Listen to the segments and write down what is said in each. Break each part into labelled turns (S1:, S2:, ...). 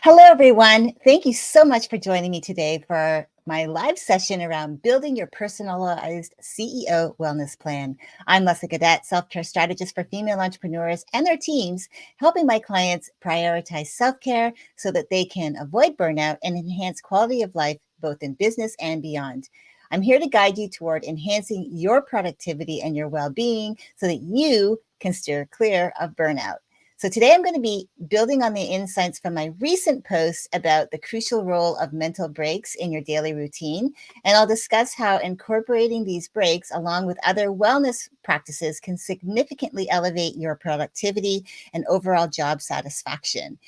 S1: Hello, everyone. Thank you so much for joining me today for my live session around building your personalized CEO wellness plan. I'm Leslie Cadet, self care strategist for female entrepreneurs and their teams, helping my clients prioritize self care so that they can avoid burnout and enhance quality of life, both in business and beyond. I'm here to guide you toward enhancing your productivity and your well being so that you can steer clear of burnout. So today I'm going to be building on the insights from my recent post about the crucial role of mental breaks in your daily routine. And I'll discuss how incorporating these breaks along with other wellness practices can significantly elevate your productivity and overall job satisfaction.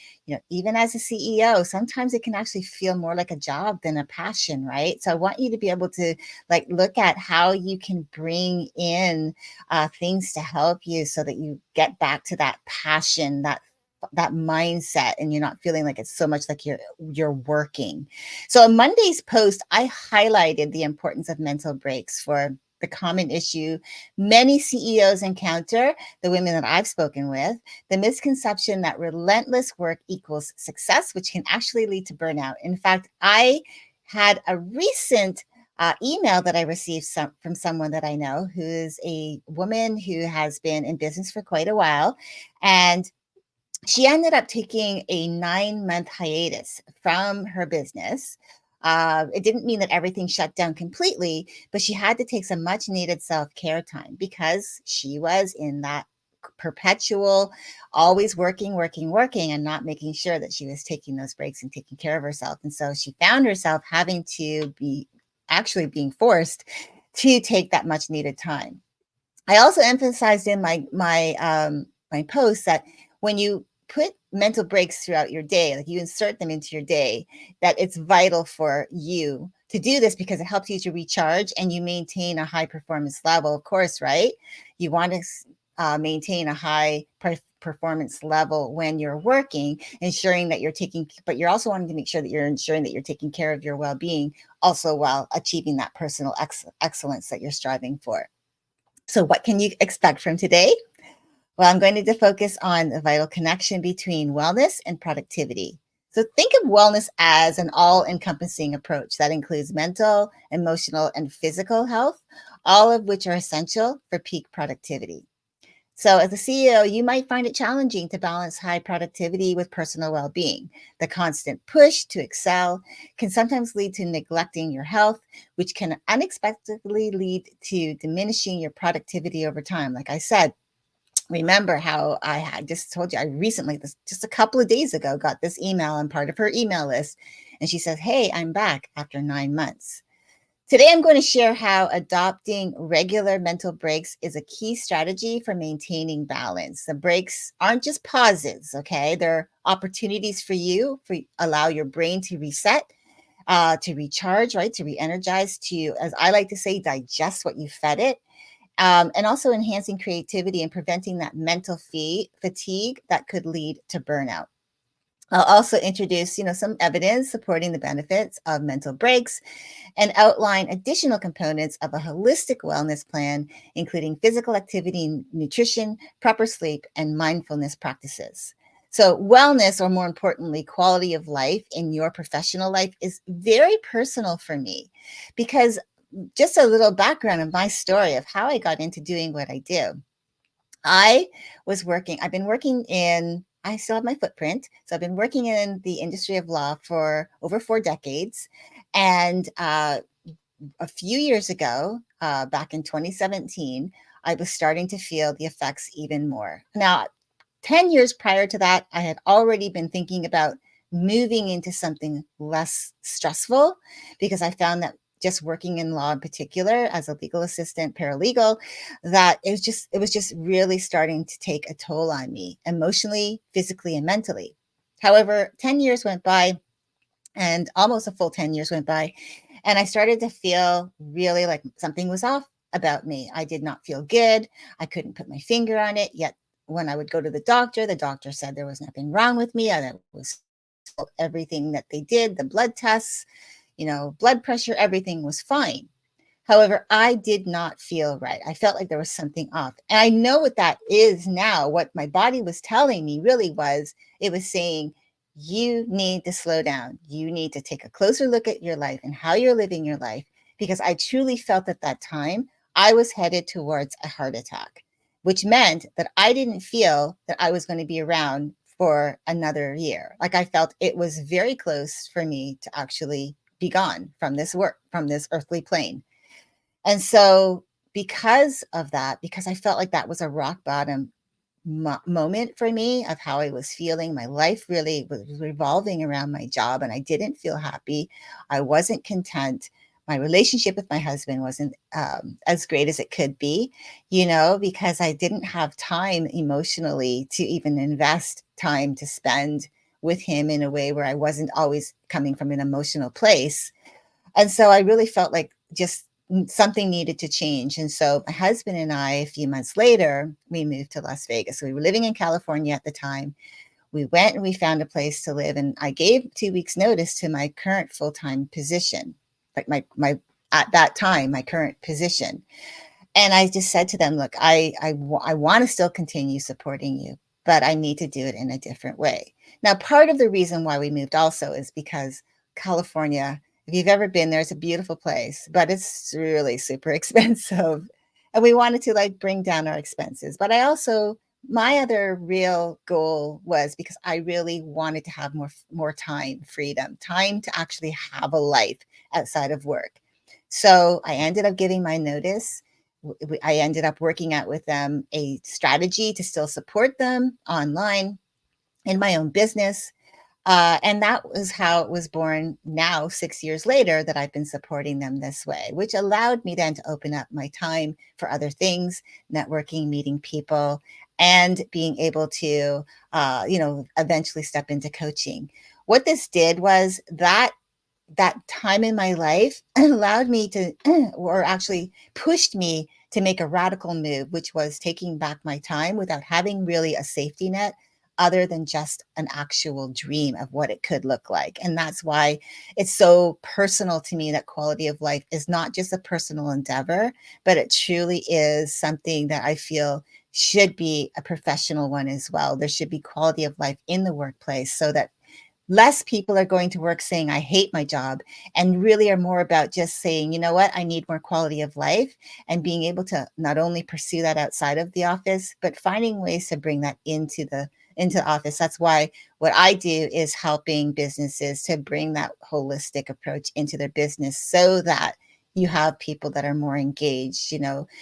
S1: Even as a CEO, sometimes it can actually feel more like a job than a passion, right? So I want you to be able to look at how you can bring in things to help you so that you get back to that passion, that mindset, and you're not feeling like it's so much like you're working. So in Monday's post, I highlighted the importance of mental breaks for the common issue many CEOs encounter, the women that I've spoken with, the misconception that relentless work equals success, which can actually lead to burnout. In fact, I had a recent email that I received from someone that I know who is a woman who has been in business for quite a while. And she ended up taking a 9-month hiatus from her business. It didn't mean that everything shut down completely, but she had to take some much needed self care time because she was in that perpetual, always working, working, working, and not making sure that she was taking those breaks and taking care of herself. And so she found herself having to be actually being forced to take that much needed time. I also emphasized in my post that when you put mental breaks throughout your day, like you insert them into your day, that it's vital for you to do this because it helps you to recharge and you maintain a high performance level. Of course, right? You want to maintain a high performance level when you're working, ensuring that you're taking, but you're also wanting to make sure that you're ensuring that you're taking care of your well-being, also while achieving that personal excellence that you're striving for. So, what can you expect from today? Well, I'm going to focus on the vital connection between wellness and productivity. So, think of wellness as an all encompassing approach that includes mental, emotional, and physical health, all of which are essential for peak productivity. So, as a CEO, you might find it challenging to balance high productivity with personal well being. The constant push to excel can sometimes lead to neglecting your health, which can unexpectedly lead to diminishing your productivity over time. Like I said, remember how I had just told you, I recently, just a couple of days ago, got this email. I'm part of her email list. And she says, "Hey, I'm back after 9 months." Today, I'm going to share how adopting regular mental breaks is a key strategy for maintaining balance. The breaks aren't just pauses, okay? They're opportunities for you to allow your brain to reset, to recharge, right? To re-energize, to, as I like to say, digest what you fed it. And also enhancing creativity and preventing that mental fatigue that could lead to burnout. I'll also introduce, some evidence supporting the benefits of mental breaks and outline additional components of a holistic wellness plan, including physical activity, nutrition, proper sleep, and mindfulness practices. So, wellness, or more importantly, quality of life in your professional life, is very personal for me because just a little background of my story of how I got into doing what I do. I've been working I still have my footprint. So I've been working in the industry of law for over 4 decades. And a few years ago, back in 2017, I was starting to feel the effects even more. Now, 10 years prior to that, I had already been thinking about moving into something less stressful because I found that just working in law in particular as a legal assistant, paralegal, that it was just really starting to take a toll on me emotionally, physically, and mentally. However, 10 years went by and almost a full 10 years went by, and I started to feel really like something was off about me. I did not feel good. I couldn't put my finger on it. Yet when I would go to the doctor said there was nothing wrong with me. That was everything that they did, the blood tests, blood pressure, everything was fine. However, I did not feel right. I felt like there was something off. And I know what that is now. What my body was telling me really was, it was saying, you need to slow down. You need to take a closer look at your life and how you're living your life, because I truly felt at that time I was headed towards a heart attack, which meant that I didn't feel that I was going to be around for another year. Like I felt it was very close for me to actually be gone from this work, from this earthly plane. And so, because of that, because I felt like that was a rock bottom moment for me of how I was feeling. My life really was revolving around my job, and I didn't feel happy. I wasn't content. My relationship with my husband wasn't as great as it could be, because I didn't have time emotionally to even invest time to spend with him in a way where I wasn't always coming from an emotional place. And so I really felt like just something needed to change. And so my husband and I, a few months later, we moved to Las Vegas. So we were living in California at the time. We went and we found a place to live, and I gave 2 weeks notice to my current full-time position, like my at that time, my current position. And I just said to them, look, I want to still continue supporting you, but I need to do it in a different way. Now, part of the reason why we moved also is because California, if you've ever been there, it's a beautiful place, but it's really super expensive. And we wanted to like bring down our expenses. But I also, my other real goal was because I really wanted to have more time, freedom, time to actually have a life outside of work. So I ended up giving my notice. I ended up working out with them a strategy to still support them online in my own business. And that was how it was born now, 6 years later, that I've been supporting them this way, which allowed me then to open up my time for other things, networking, meeting people, and being able to, eventually step into coaching. What this did was that time in my life allowed me to, or actually pushed me to make a radical move, which was taking back my time without having really a safety net other than just an actual dream of what it could look like. And that's why it's so personal to me that quality of life is not just a personal endeavor, but it truly is something that I feel should be a professional one as well. There should be quality of life in the workplace so that less people are going to work saying, I hate my job, and really are more about just saying, you know what, I need more quality of life, and being able to not only pursue that outside of the office, but finding ways to bring that into the office. That's why what I do is helping businesses to bring that holistic approach into their business so that you have people that are more engaged.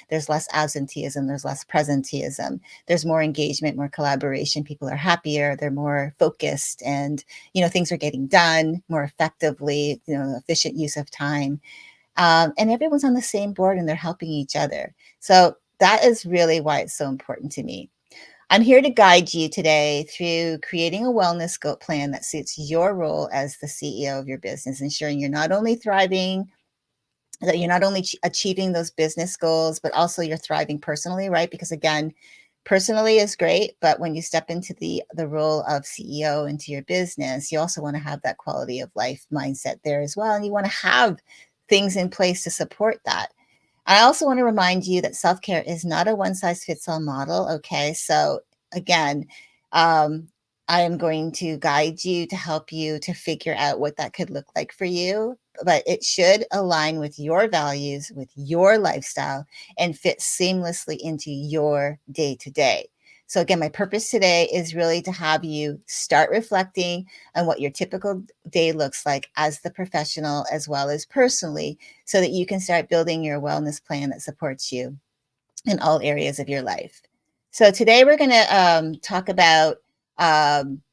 S1: There's less absenteeism, there's less presenteeism, there's more engagement, more collaboration. People are happier, they're more focused, and things are getting done more effectively, efficient use of time. And everyone's on the same board and they're helping each other. So that is really why it's so important to me. I'm here to guide you today through creating a wellness plan that suits your role as the CEO of your business, ensuring you're not only thriving, that you're not only achieving those business goals, but also you're thriving personally, right? Because again, personally is great, but when you step into the role of CEO into your business, you also want to have that quality of life mindset there as well, and you want to have things in place to support that. I also want to remind you that self-care is not a one size fits all model. Okay. So again, um, I am going to guide you to help you to figure out what that could look like for you, but it should align with your values, with your lifestyle, and fit seamlessly into your day to day. So again, my purpose today is really to have you start reflecting on what your typical day looks like as the professional as well as personally, so that you can start building your wellness plan that supports you in all areas of your life. So today we're going to talk about, um,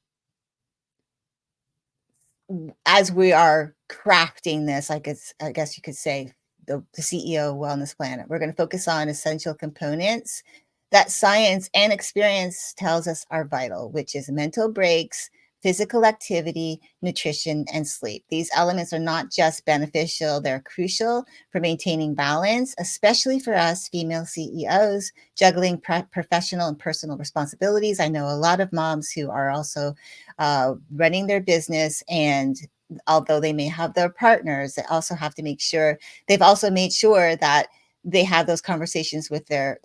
S1: as we are crafting this, I guess you could say, the CEO Wellness Plan. We're going to focus on essential components that science and experience tells us are vital, which is mental breaks, physical activity, nutrition, and sleep. These elements are not just beneficial, they're crucial for maintaining balance, especially for us female CEOs juggling professional and personal responsibilities. I know a lot of moms who are also running their business, and although they may have their partners, they also have to make sure they've also made sure that they have those conversations with their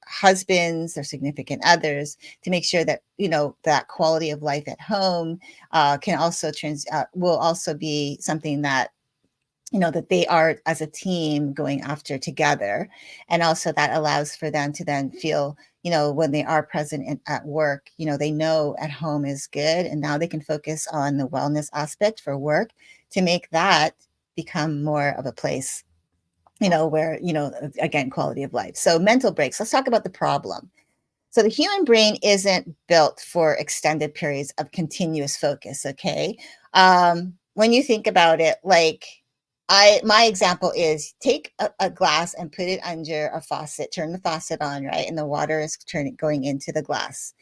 S1: husbands or significant others to make sure that, that quality of life at home can also will also be something that, that they are as a team going after together. And also that allows for them to then feel, when they are present at work, they know at home is good. And now they can focus on the wellness aspect for work to make that become more of a place, where, again, quality of life. So mental breaks. Let's talk about the problem. So the human brain isn't built for extended periods of continuous focus, okay? When you think about it, like my example is take a glass and put it under a faucet, turn the faucet on, right? And the water is going into the glass.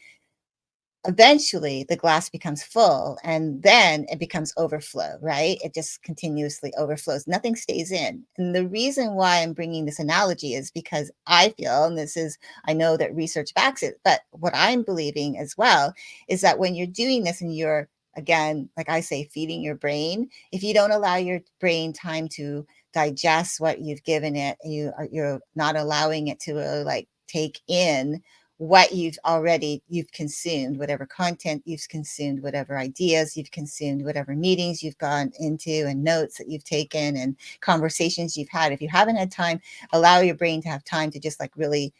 S1: Eventually the glass becomes full and then it becomes overflow, right? It just continuously overflows. Nothing stays in. And the reason why I'm bringing this analogy is because I feel, and I know that research backs it, but what I'm believing as well is that when you're doing this and you're, again, like I say, feeding your brain, if you don't allow your brain time to digest what you've given it, you're not allowing it to like take in what you've consumed, whatever content you've consumed, whatever ideas you've consumed, whatever meetings you've gone into and notes that you've taken and conversations you've had. If you haven't had time, allow your brain to have time to just like really,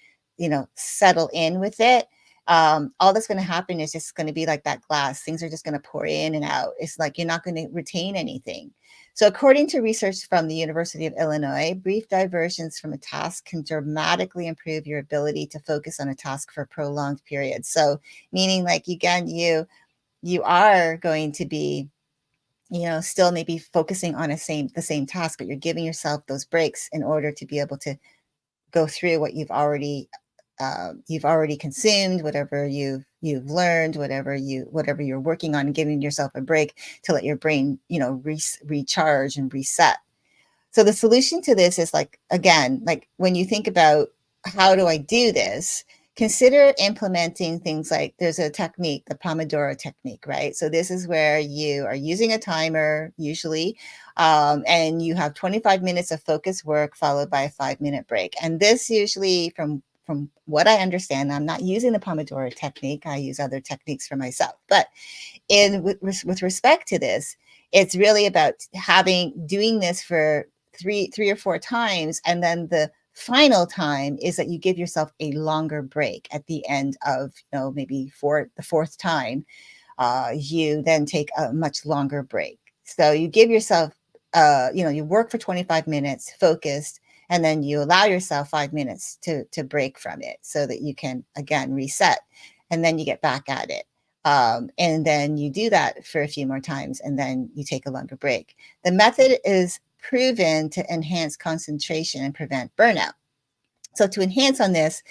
S1: settle in with it. All that's going to happen is just going to be like that glass. Things are just going to pour in and out. It's like you're not going to retain anything. So, according to research from the University of Illinois, brief diversions from a task can dramatically improve your ability to focus on a task for prolonged periods. So, meaning like again, you are going to be, still maybe focusing on the same task, but you're giving yourself those breaks in order to be able to go through what you've already consumed, whatever you've learned, whatever you're working on, and giving yourself a break to let your brain, recharge and reset. So the solution to this is like, again, like when you think about how do I do this, consider implementing things like there's a technique, the Pomodoro technique, right? So this is where you are using a timer usually, and you have 25 minutes of focused work followed by a 5-minute break. And this usually, from what I understand, I'm not using the Pomodoro technique. I use other techniques for myself, but with respect to this, it's really about doing this for three or four times, and then the final time is that you give yourself a longer break at the end of, maybe for the fourth time. You then take a much longer break. So you give yourself, you work for 25 minutes focused, and then you allow yourself 5 minutes to break from it so that you can, again, reset, and then you get back at it. And then you do that for a few more times, and then you take a longer break. The method is proven to enhance concentration and prevent burnout. So to enhance on this,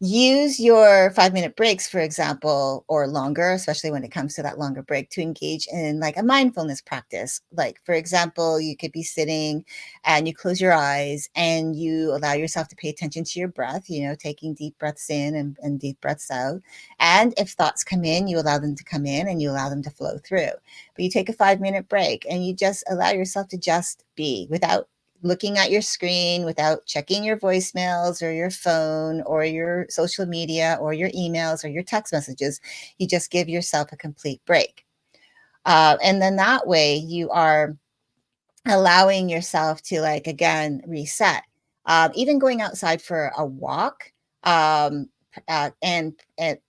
S1: use your 5-minute breaks, for example, or longer, especially when it comes to that longer break, to engage in like a mindfulness practice. Like, for example, you could be sitting and you close your eyes and you allow yourself to pay attention to your breath, taking deep breaths in and deep breaths out. And if thoughts come in, you allow them to come in and you allow them to flow through. But you take a 5-minute break and you just allow yourself to just be without looking at your screen, without checking your voicemails or your phone or your social media or your emails or your text messages. You just give yourself a complete break. And then that way you are allowing yourself to, like, again, reset. Even going outside for a walk, and it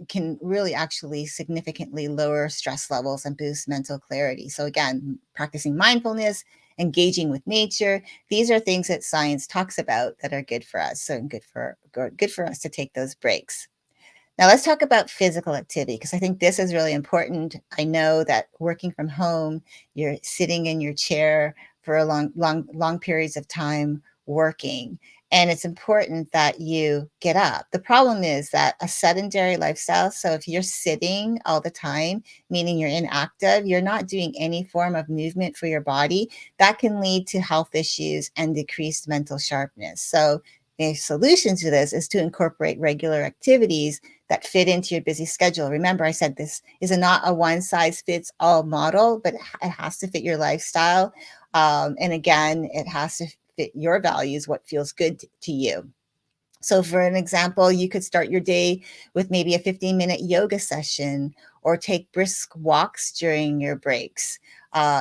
S1: can really actually significantly lower stress levels and boost mental clarity. So again, practicing mindfulness, engaging with nature, these are things that science talks about that are good for us. So good for us to take those breaks. Now let's talk about physical activity, because I think this is really important. I know that working from home, you're sitting in your chair for a long periods of time working, and it's important that you get up. The problem is that a sedentary lifestyle, so if you're sitting all the time, meaning you're inactive, you're not doing any form of movement for your body, that can lead to health issues and decreased mental sharpness. So the solution to this is to incorporate regular activities that fit into your busy schedule. Remember, I said this is not a one size fits all model, but it has to fit your lifestyle. And again, it has to fit your values, what feels good to you. So, for an example, you could start your day with maybe a 15-minute yoga session or take brisk walks during your breaks.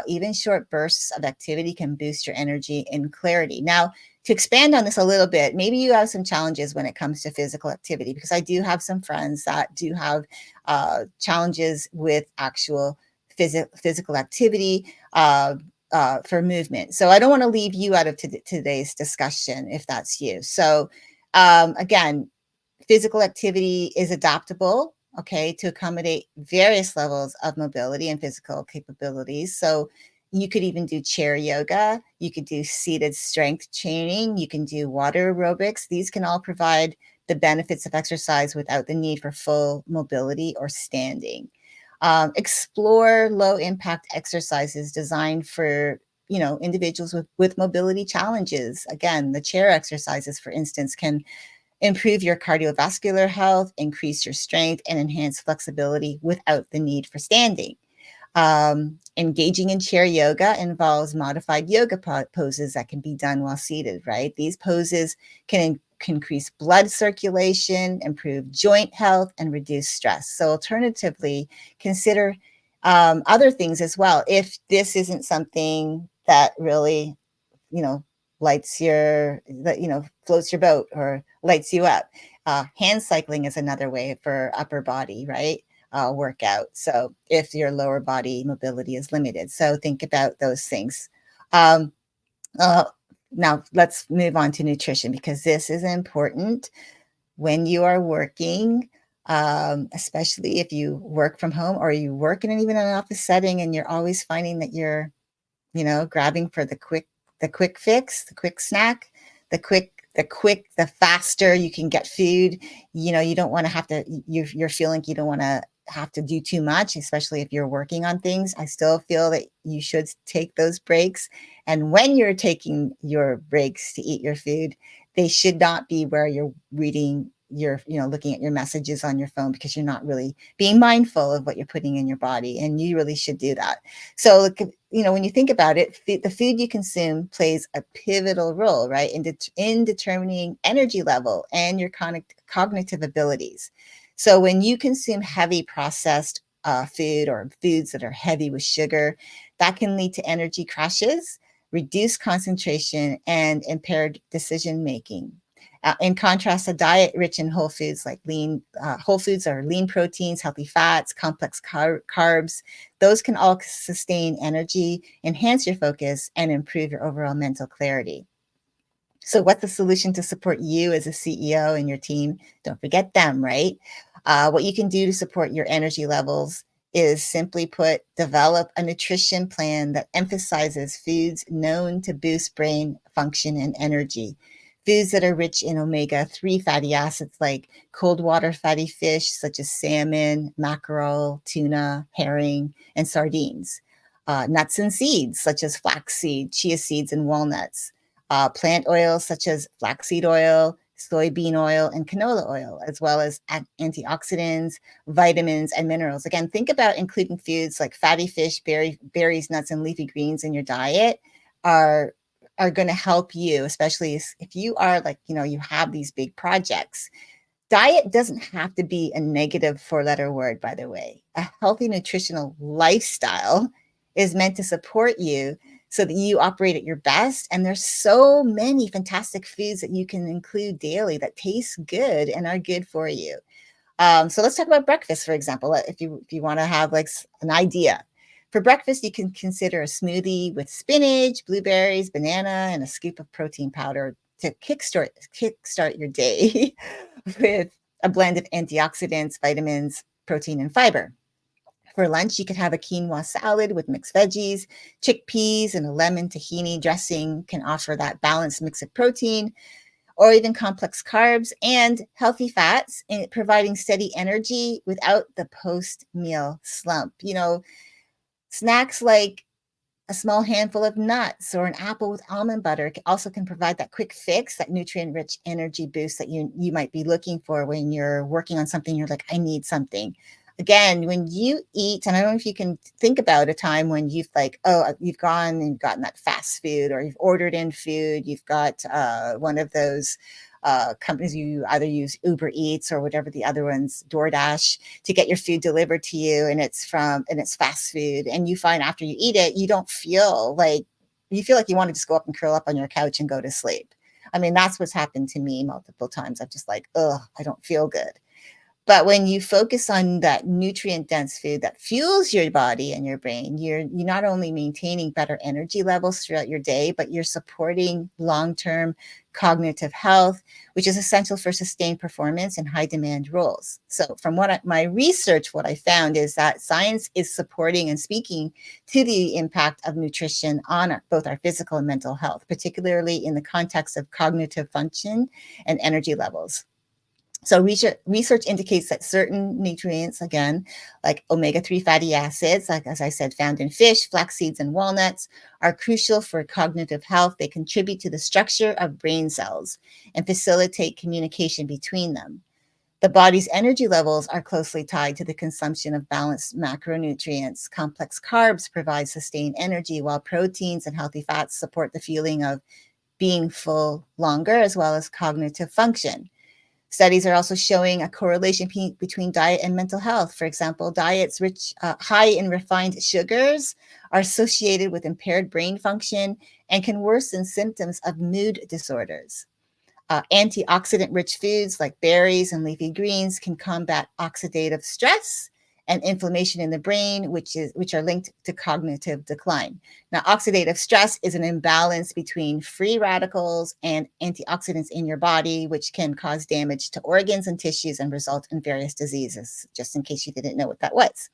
S1: Even short bursts of activity can boost your energy and clarity. Now, to expand on this a little bit, maybe you have some challenges when it comes to physical activity, because I do have some friends that do have challenges with actual physical activity. For movement. So I don't want to leave you out of today's discussion if that's you. So again, physical activity is adaptable, okay, to accommodate various levels of mobility and physical capabilities. So you could even do chair yoga, you could do seated strength training, you can do water aerobics. These can all provide the benefits of exercise without the need for full mobility or standing. Explore low impact exercises designed for individuals with mobility challenges. Again, the chair exercises, for instance, can improve your cardiovascular health, increase your strength, and enhance flexibility without the need for standing. Engaging in chair yoga involves modified yoga poses that can be done while seated, right? These poses can increase blood circulation, improve joint health, and reduce stress. So alternatively, consider other things as well. If this isn't something that really you know, lights your, that, floats your boat or lights you up. Hand cycling is another way for upper body, right? Workout. So if your lower body mobility is limited. So think about those things. Um, uh, Now let's move on to nutrition, because this is important when you are working, especially if you work from home or you work in even an office setting and you're always finding that you're grabbing for the quick fix, the quick snack, the faster you can get food. You don't want to have to, you're feeling you don't want to have to do too much, especially if you're working on things. I still feel that you should take those breaks. And when you're taking your breaks to eat your food, they should not be where you're reading looking at your messages on your phone, because you're not really being mindful of what you're putting in your body. And you really should do that. So, when you think about it, the food you consume plays a pivotal role, right, in determining energy level and your cognitive abilities. So when you consume heavy processed food or foods that are heavy with sugar, that can lead to energy crashes, reduced concentration, and impaired decision making. In contrast, a diet rich in whole foods like whole foods are lean proteins, healthy fats, complex carbs. Those can all sustain energy, enhance your focus, and improve your overall mental clarity. So, what's the solution to support you as a CEO and your team? Don't forget them, right? What you can do to support your energy levels is, simply put, develop a nutrition plan that emphasizes foods known to boost brain function and energy. Foods that are rich in omega-3 fatty acids like cold water fatty fish such as salmon, mackerel, tuna, herring, and sardines. Nuts and seeds such as flaxseed, chia seeds, and walnuts. Plant oils such as flaxseed oil, soybean oil, and canola oil, as well as antioxidants, vitamins, and minerals. Again, think about including foods like fatty fish, berries, nuts, and leafy greens in your diet are going to help you, especially if you are like, you have these big projects. Diet doesn't have to be a negative four-letter word, by the way. A healthy nutritional lifestyle is meant to support you so that you operate at your best. And there's so many fantastic foods that you can include daily that taste good and are good for you. So let's talk about breakfast, for example. If you want to have like an idea. For breakfast, you can consider a smoothie with spinach, blueberries, banana, and a scoop of protein powder to kickstart your day with a blend of antioxidants, vitamins, protein, and fiber. For lunch, you could have a quinoa salad with mixed veggies, chickpeas, and a lemon tahini dressing can offer that balanced mix of protein, or even complex carbs and healthy fats, providing steady energy without the post-meal slump. Snacks like a small handful of nuts or an apple with almond butter also can provide that quick fix, that nutrient-rich energy boost that you might be looking for when you're working on something. You're like, I need something. Again, when you eat, and I don't know if you can think about a time when you've you've gone and gotten that fast food, or you've ordered in food, you've got one of those companies. You either use Uber Eats or whatever the other ones, DoorDash, to get your food delivered to you, and it's fast food, and you find after you eat it, you feel like you want to just go up and curl up on your couch and go to sleep. I mean, that's what's happened to me multiple times. I'm just like, ugh, I don't feel good. But when you focus on that nutrient dense food that fuels your body and your brain, you're not only maintaining better energy levels throughout your day, but you're supporting long-term cognitive health, which is essential for sustained performance in high demand roles. So from my research, what I found is that science is supporting and speaking to the impact of nutrition on both our physical and mental health, particularly in the context of cognitive function and energy levels. So research indicates that certain nutrients, again, like omega-3 fatty acids, like as I said, found in fish, flax seeds, and walnuts, are crucial for cognitive health. They contribute to the structure of brain cells and facilitate communication between them. The body's energy levels are closely tied to the consumption of balanced macronutrients. Complex carbs provide sustained energy, while proteins and healthy fats support the feeling of being full longer, as well as cognitive function. Studies are also showing a correlation between diet and mental health. For example, diets high in refined sugars are associated with impaired brain function and can worsen symptoms of mood disorders. Antioxidant-rich foods like berries and leafy greens can combat oxidative stress and inflammation in the brain, which are linked to cognitive decline. Now, oxidative stress is an imbalance between free radicals and antioxidants in your body, which can cause damage to organs and tissues and result in various diseases, just in case you didn't know what that was.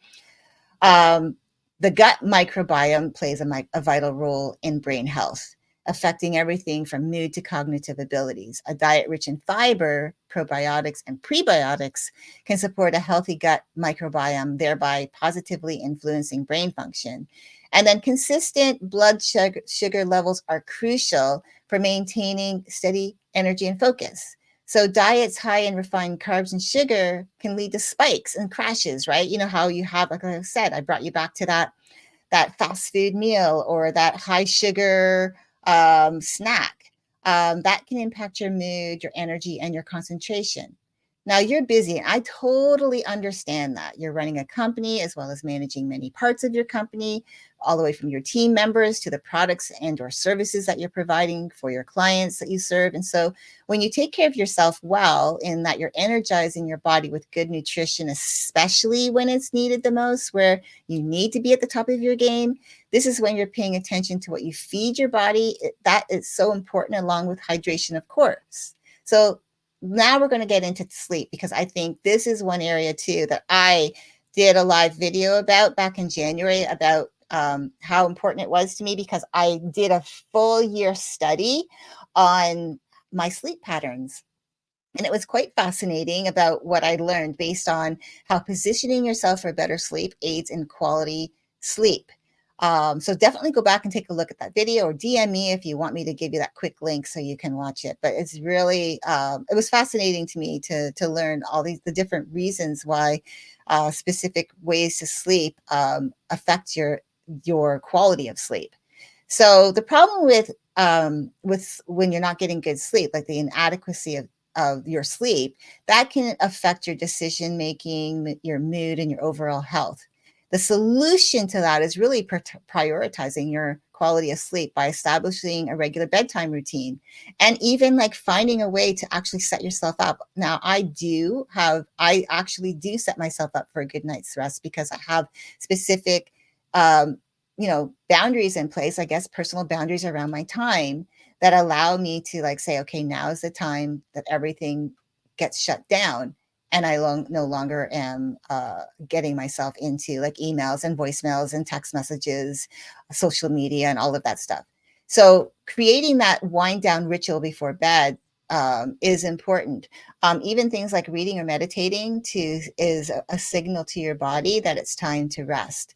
S1: The gut microbiome plays a vital role in brain health, affecting everything from mood to cognitive abilities. A diet rich in fiber, probiotics, and prebiotics can support a healthy gut microbiome, thereby positively influencing brain function. And then consistent blood sugar levels are crucial for maintaining steady energy and focus. So diets high in refined carbs and sugar can lead to spikes and crashes, right? You know how you have, like I said, I brought you back to that fast food meal or that high sugar snack. That can impact your mood, your energy, and your concentration. Now you're busy. I totally understand that. You're running a company as well as managing many parts of your company, all the way from your team members to the products and or services that you're providing for your clients that you serve. And so when you take care of yourself well, in that you're energizing your body with good nutrition, especially when it's needed the most, where you need to be at the top of your game, this is when you're paying attention to what you feed your body. That is so important, along with hydration, of course. So now we're going to get into sleep, because I think this is one area too that I did a live video about back in January about how important it was to me, because I did a full year study on my sleep patterns. And it was quite fascinating about what I learned based on how positioning yourself for better sleep aids in quality sleep. So definitely go back and take a look at that video, or DM me if you want me to give you that quick link so you can watch it. But it's really, it was fascinating to me to learn all the different reasons why specific ways to sleep affect your quality of sleep. So the problem with when you're not getting good sleep, like the inadequacy of your sleep, that can affect your decision making, your mood, and your overall health. The solution to that is really prioritizing your quality of sleep by establishing a regular bedtime routine, and even like finding a way to actually set yourself up. Now, I actually do set myself up for a good night's rest, because I have specific um, boundaries in place, I guess, personal boundaries around my time that allow me to like say, okay, now is the time that everything gets shut down. And I no longer am getting myself into like emails and voicemails and text messages, social media, and all of that stuff. So creating that wind down ritual before bed is important. Even things like reading or meditating is a signal to your body that it's time to rest.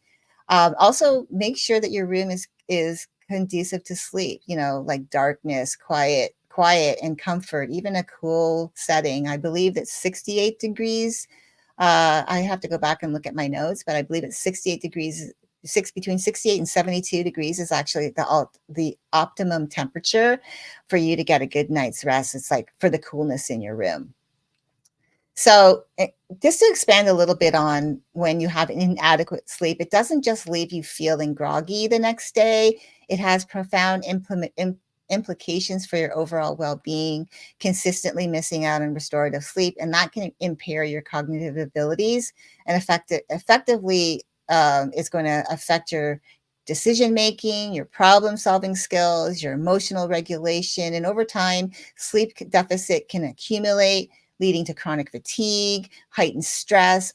S1: Also, make sure that your room is conducive to sleep. Like darkness, quiet, and comfort. Even a cool setting. I believe that 68 degrees. I have to go back and look at my notes, but I believe it's 68 degrees between 68 and 72 degrees is actually the optimum temperature for you to get a good night's rest. It's like for the coolness in your room. So, just to expand a little bit on when you have inadequate sleep, it doesn't just leave you feeling groggy the next day. It has profound implications for your overall well-being, consistently missing out on restorative sleep, and that can impair your cognitive abilities and effectively is going to affect your decision making, your problem solving skills, your emotional regulation, and over time, sleep deficit can accumulate, leading to chronic fatigue, heightened stress,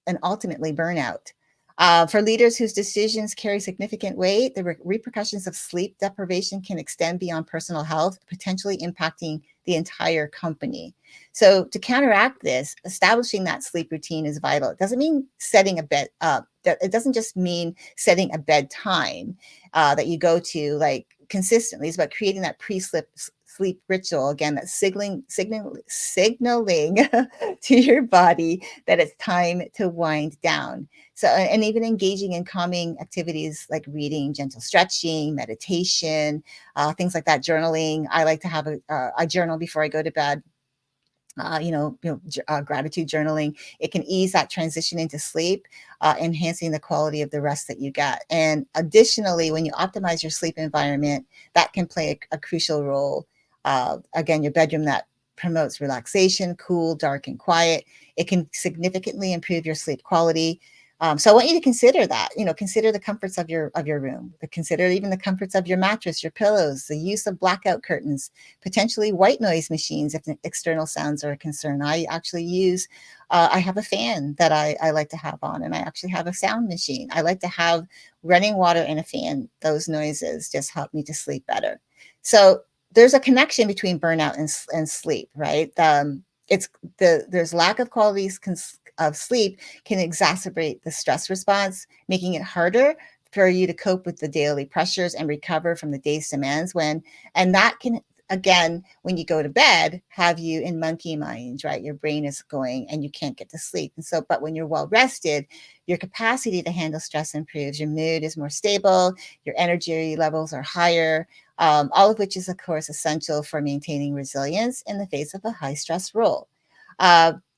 S1: and ultimately burnout. For leaders whose decisions carry significant weight, the repercussions of sleep deprivation can extend beyond personal health, potentially impacting the entire company. So, to counteract this, establishing that sleep routine is vital. It doesn't mean setting a bed up. It doesn't just mean setting a bedtime that you go to like consistently. It's about creating that sleep ritual again that's signaling to your body that it's time to wind down. So, and even engaging in calming activities like reading, gentle stretching, meditation, things like that, journaling. I like to have a journal before I go to bed. Gratitude journaling. It can ease that transition into sleep, enhancing the quality of the rest that you get. And additionally, when you optimize your sleep environment, that can play a crucial role. Again, your bedroom that promotes relaxation, cool, dark, and quiet. It can significantly improve your sleep quality. So I want you to consider that. Consider the comforts of your room. Consider even the comforts of your mattress, your pillows, the use of blackout curtains, potentially white noise machines if the external sounds are a concern. I actually use. I have a fan that I like to have on, and I actually have a sound machine. I like to have running water and a fan. Those noises just help me to sleep better. So there's a connection between burnout and sleep, right? It's there's lack of quality of sleep can exacerbate the stress response, making it harder for you to cope with the daily pressures and recover from the day's demands and that can again when you go to bed have you in monkey mind, right? Your brain is going and you can't get to sleep. And so but when you're well rested, your capacity to handle stress improves, your mood is more stable, your energy levels are higher, all of which is, of course, essential for maintaining resilience in the face of a high stress role.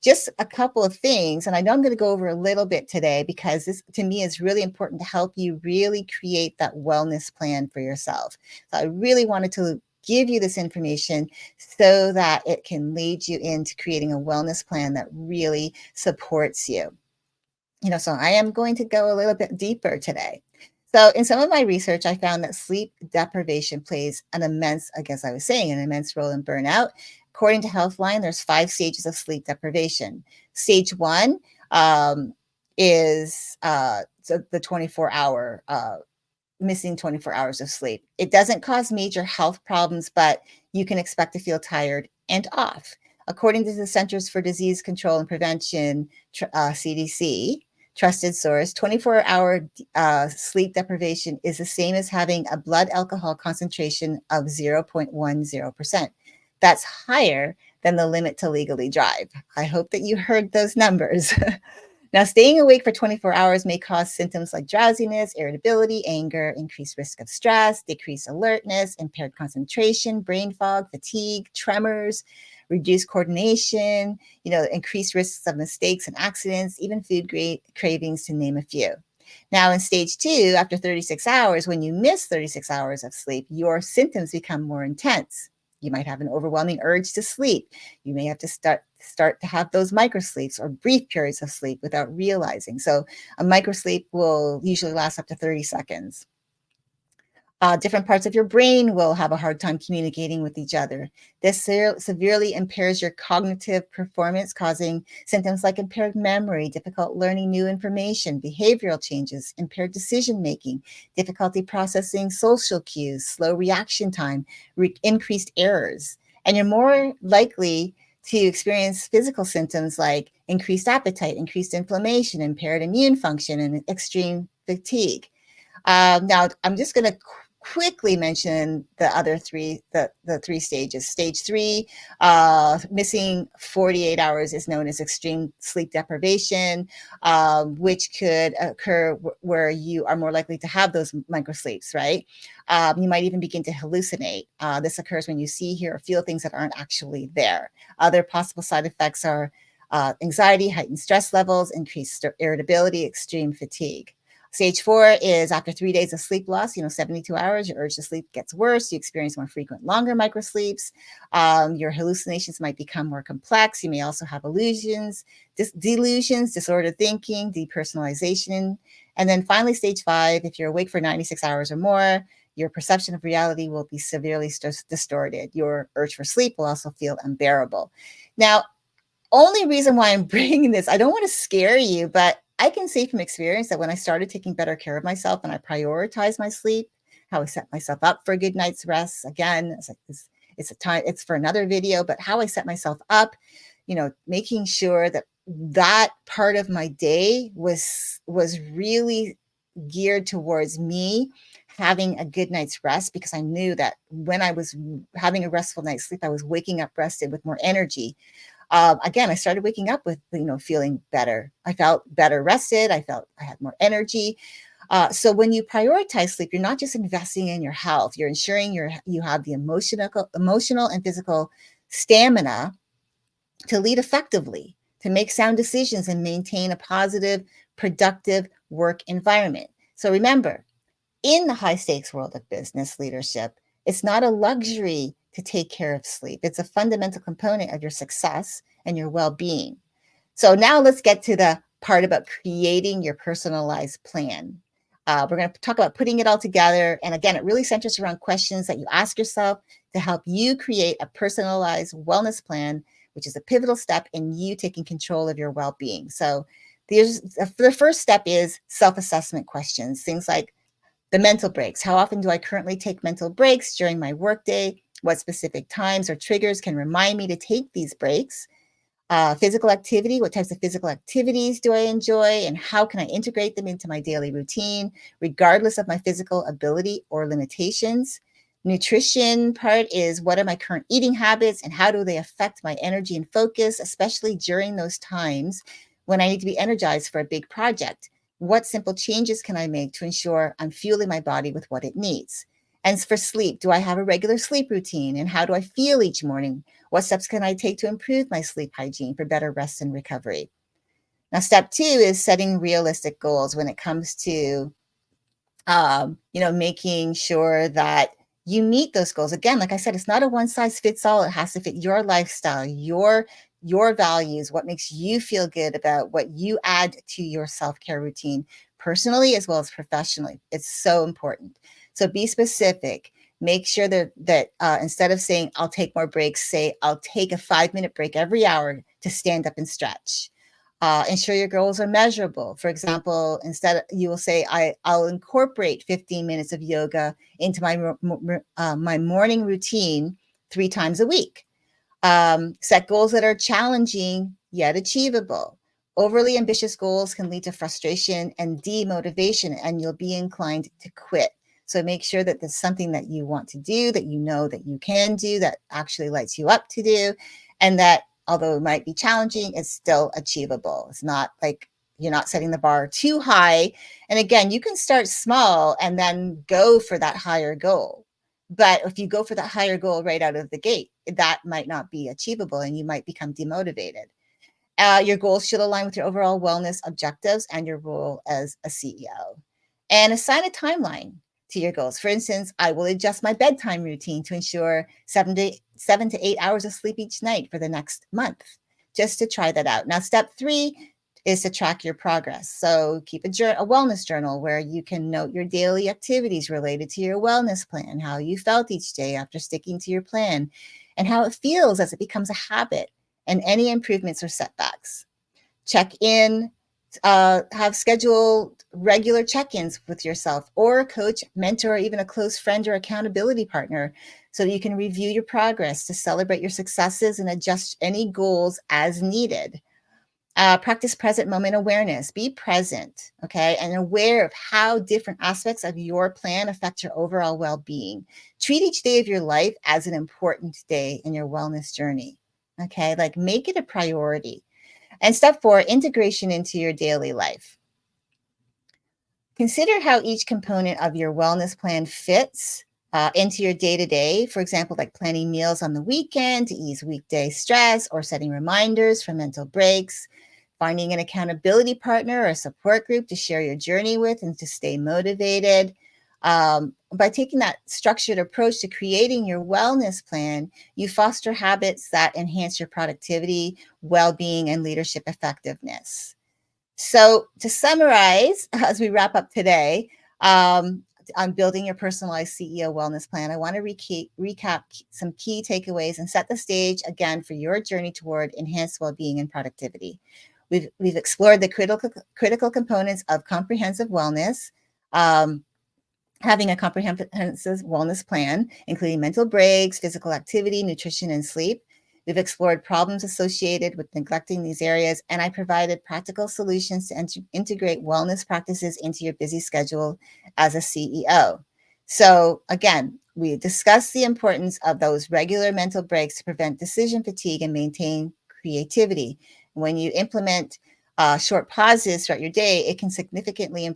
S1: Just a couple of things, and I know I'm going to go over a little bit today because this, to me, is really important to help you really create that wellness plan for yourself. So I really wanted to give you this information so that it can lead you into creating a wellness plan that really supports you. So I am going to go a little bit deeper today. So in some of my research, I found that sleep deprivation plays an immense, I guess I was saying, an immense role in burnout. According to Healthline, there's 5 stages of sleep deprivation. Stage 1 is so the 24-hour missing 24 hours of sleep. It doesn't cause major health problems, but you can expect to feel tired and off. According to the Centers for Disease Control and Prevention, CDC, trusted source, 24-hour sleep deprivation is the same as having a blood alcohol concentration of 0.10%. That's higher than the limit to legally drive. I hope that you heard those numbers. Now, staying awake for 24 hours may cause symptoms like drowsiness, irritability, anger, increased risk of stress, decreased alertness, impaired concentration, brain fog, fatigue, tremors, reduced coordination, increased risks of mistakes and accidents, even food cravings, to name a few. Now, in stage 2, after 36 hours, when you miss 36 hours of sleep, your symptoms become more intense. You might have an overwhelming urge to sleep. You may have to start to have those microsleeps or brief periods of sleep without realizing. So a microsleep will usually last up to 30 seconds. Different parts of your brain will have a hard time communicating with each other. This severely impairs your cognitive performance, causing symptoms like impaired memory, difficult learning new information, behavioral changes, impaired decision-making, difficulty processing social cues, slow reaction time, increased errors. And you're more likely to experience physical symptoms like increased appetite, increased inflammation, impaired immune function, and extreme fatigue. Now, I'm just going to quickly mention the other three, the three stages. Stage three, missing 48 hours is known as extreme sleep deprivation, which could occur where you are more likely to have those microsleeps, right? You might even begin to hallucinate. This occurs when you see, hear, or feel things that aren't actually there. Other possible side effects are anxiety, heightened stress levels, increased irritability, extreme fatigue. Stage four is after 3 days of sleep loss, 72 hours, your urge to sleep gets worse. You experience more frequent, longer microsleeps. Your hallucinations might become more complex. You may also have illusions, delusions, disordered thinking, depersonalization. And then finally, stage five, if you're awake for 96 hours or more, your perception of reality will be severely distorted. Your urge for sleep will also feel unbearable. Now, only reason why I'm bringing this, I don't want to scare you, but I can say from experience that when I started taking better care of myself and I prioritize my sleep, how I set myself up for a good night's rest. Again, it's a time, it's for another video, but how I set myself up, making sure that that part of my day was really geared towards me having a good night's rest, because I knew that when I was having a restful night's sleep, I was waking up rested with more energy. Again, I started waking up with, feeling better. I felt better rested. I felt I had more energy. So when you prioritize sleep, you're not just investing in your health, you're ensuring you have the emotional and physical stamina to lead effectively, to make sound decisions and maintain a positive, productive work environment. So remember, in the high stakes world of business leadership, it's not a luxury to take care of sleep. It's a fundamental component of your success and your well being. So now let's get to the part about creating your personalized plan. We're going to talk about putting it all together. And again, it really centers around questions that you ask yourself to help you create a personalized wellness plan, which is a pivotal step in you taking control of your well being. So the first step is self assessment questions, things like the mental breaks. How often do I currently take mental breaks during my workday? What specific times or triggers can remind me to take these breaks? Physical activity, what types of physical activities do I enjoy, and how can I integrate them into my daily routine, regardless of my physical ability or limitations? Nutrition part is, what are my current eating habits and how do they affect my energy and focus, especially during those times when I need to be energized for a big project? What simple changes can I make to ensure I'm fueling my body with what it needs? And for sleep, do I have a regular sleep routine, and how do I feel each morning? What steps can I take to improve my sleep hygiene for better rest and recovery? Now, step two is setting realistic goals when it comes to, making sure that you meet those goals. Again, like I said, it's not a one size fits all. It has to fit your lifestyle, your values, what makes you feel good about what you add to your self-care routine, personally as well as professionally. It's so important. So be specific. Make sure that instead of saying I'll take more breaks, say I'll take a 5-minute break every hour to stand up and stretch. Ensure your goals are measurable. For example, instead you will say I'll incorporate 15 minutes of yoga into my morning routine 3 times a week. Set goals that are challenging yet achievable. Overly ambitious goals can lead to frustration and demotivation, and you'll be inclined to quit. So make sure that there's something that you want to do, that you know that you can do, that actually lights you up to do, and that although it might be challenging, it's still achievable. It's not like you're not setting the bar too high. And again, you can start small and then go for that higher goal. But if you go for that higher goal right out of the gate, that might not be achievable and you might become demotivated. Your goals should align with your overall wellness objectives and your role as a CEO. And assign a timeline to your goals. For instance, I will adjust my bedtime routine to ensure 7 to 8 hours of sleep each night for the next month, just to try that out. Now, step three is to track your progress. So keep a wellness journal where you can note your daily activities related to your wellness plan, how you felt each day after sticking to your plan, and how it feels as it becomes a habit, and any improvements or setbacks. Check in, have scheduled regular check-ins with yourself or a coach, mentor, or even a close friend or accountability partner, so that you can review your progress, to celebrate your successes and adjust any goals as needed. Practice present moment awareness. Be present, okay, and aware of how different aspects of your plan affect your overall well-being. Treat each day of your life as an important day in your wellness journey, okay? Like make it a priority. And step 4, integration into your daily life. Consider how each component of your wellness plan fits into your day to day. For example, like planning meals on the weekend to ease weekday stress, or setting reminders for mental breaks, finding an accountability partner or a support group to share your journey with and to stay motivated. By taking that structured approach to creating your wellness plan, you foster habits that enhance your productivity, well being, and leadership effectiveness. So, to summarize, as we wrap up today, on building your personalized CEO wellness plan, I want to recap some key takeaways and set the stage again for your journey toward enhanced well-being and productivity. We've explored the critical components of comprehensive wellness. Having a comprehensive wellness plan, including mental breaks, physical activity, nutrition, and sleep. We've explored problems associated with neglecting these areas, and I provided practical solutions to integrate wellness practices into your busy schedule as a CEO. So, again, we discussed the importance of those regular mental breaks to prevent decision fatigue and maintain creativity. When you implement short pauses throughout your day, it can significantly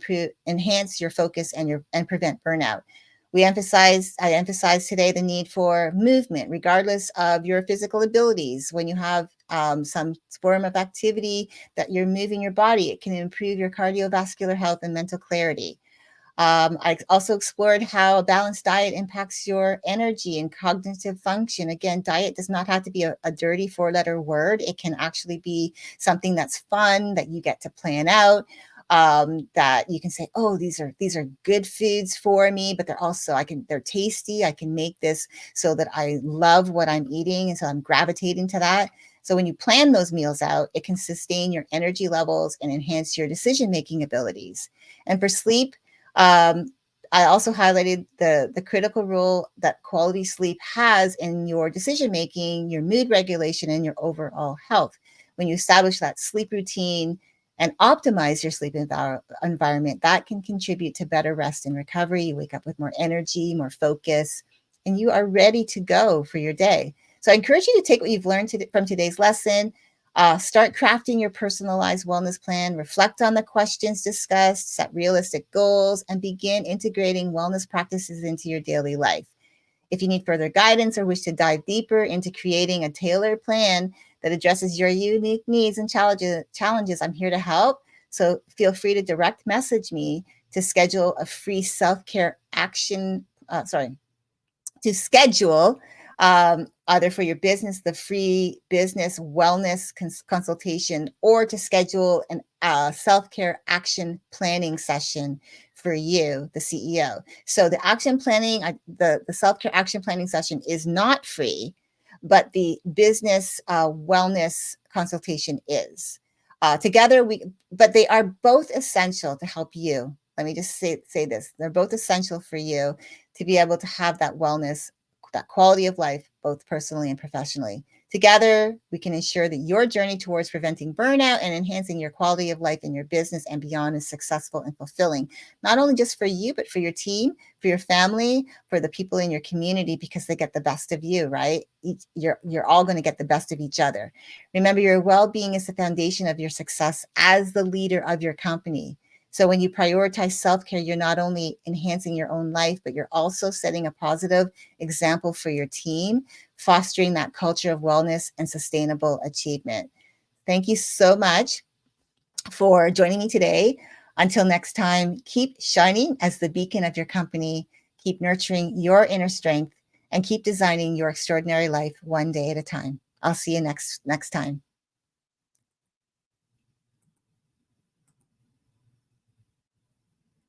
S1: enhance your focus and prevent burnout. I emphasize today the need for movement, regardless of your physical abilities. When you have some form of activity that you're moving your body, it can improve your cardiovascular health and mental clarity. I also explored how a balanced diet impacts your energy and cognitive function. Again, diet does not have to be a dirty 4-letter word. It can actually be something that's fun, that you get to plan out, that you can say, oh, these are good foods for me, but they're tasty. I can make this so that I love what I'm eating, and so I'm gravitating to that. So when you plan those meals out, it can sustain your energy levels and enhance your decision-making abilities. And for sleep, um, I also highlighted the critical role that quality sleep has in your decision making, your mood regulation, and your overall health. When you establish that sleep routine and optimize your sleep environment, that can contribute to better rest and recovery. You wake up with more energy, more focus, and you are ready to go for your day. So I encourage you to take what you've learned from today's lesson, start crafting your personalized wellness plan, reflect on the questions discussed, set realistic goals, and begin integrating wellness practices into your daily life. If you need further guidance or wish to dive deeper into creating a tailored plan that addresses your unique needs and challenges, I'm here to help. So feel free to direct message me to schedule a free self-care action, to schedule either for your business, the free business wellness consultation, or to schedule an self-care action planning session for you, the CEO. So the action planning, the self-care action planning session is not free, but the business wellness consultation is. But they are both essential to help you. Let me just say this. They're both essential for you to be able to have that wellness, that quality of life, both personally and professionally. Together, we can ensure that your journey towards preventing burnout and enhancing your quality of life in your business and beyond is successful and fulfilling, not only just for you, but for your team, for your family, for the people in your community, because they get the best of you, right? You're all going to get the best of each other. Remember, your well-being is the foundation of your success as the leader of your company. So when you prioritize self-care, you're not only enhancing your own life, but you're also setting a positive example for your team, fostering that culture of wellness and sustainable achievement. Thank you so much for joining me today. Until next time, keep shining as the beacon of your company, keep nurturing your inner strength, and keep designing your extraordinary life one day at a time. I'll see you next time.